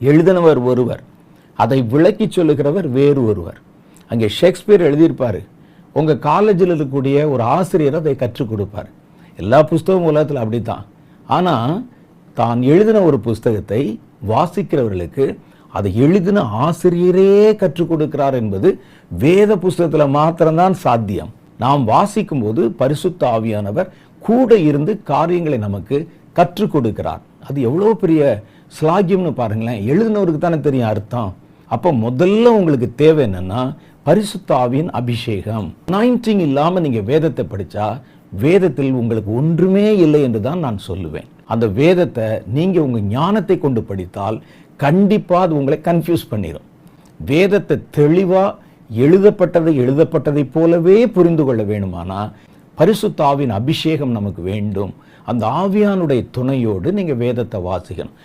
எழுதினவர் ஒருவர், அதை விளக்கி சொல்லுகிறவர் வேறு ஒருவர். அங்கே ஷேக்ஸ்பியர் எழுதியிருப்பார், உங்கள் காலேஜில் இருக்கக்கூடிய ஒரு ஆசிரியர் அதை கற்றுக் கொடுப்பார். எல்லா புஸ்தகமும் உலகத்தில் அப்படித்தான். ஆனால் தான் எழுதின ஒரு புஸ்தகத்தை வாசிக்கிறவர்களுக்கு அதை எழுதின ஆசிரியரே கற்றுக் கொடுக்கிறார் என்பது வேத புஸ்தகத்தில் மாத்திரம்தான் சாத்தியம். நாம் வாசிக்கும் போது பரிசுத்த ஆவியானவர் கூட இருந்து காரியங்களை நமக்கு கற்றுக் கொடுக்கிறார். அது எவ்வளோ பெரிய ஸ்லாகியம்னு பாருங்களேன். எழுதினவருக்கு தானே தெரியும் அர்த்தம். அப்போ முதல்ல உங்களுக்கு தேவை என்னன்னா பரிசுத்த ஆவியின் அபிஷேகம். அனாயிண்டிங் இல்லாமல் நீங்கள் வேதத்தை படித்தா வேதத்தில் உங்களுக்கு ஒன்றுமே இல்லை என்று தான் நான் சொல்லுவேன். அந்த வேதத்தை நீங்கள் உங்கள் ஞானத்தை கொண்டு படித்தால் கண்டிப்பாக அது உங்களை கன்ஃபியூஸ் பண்ணிடும். வேதத்தை தெளிவாக எழுதப்பட்டதை போலவே புரிந்து கொள்ள வேணுமானா பரிசுத்த ஆவியின் அபிஷேகம் நமக்கு வேண்டும். அந்த ஆவியானுடைய துணையோடு நீங்கள் வேதத்தை வாசிக்கணும்.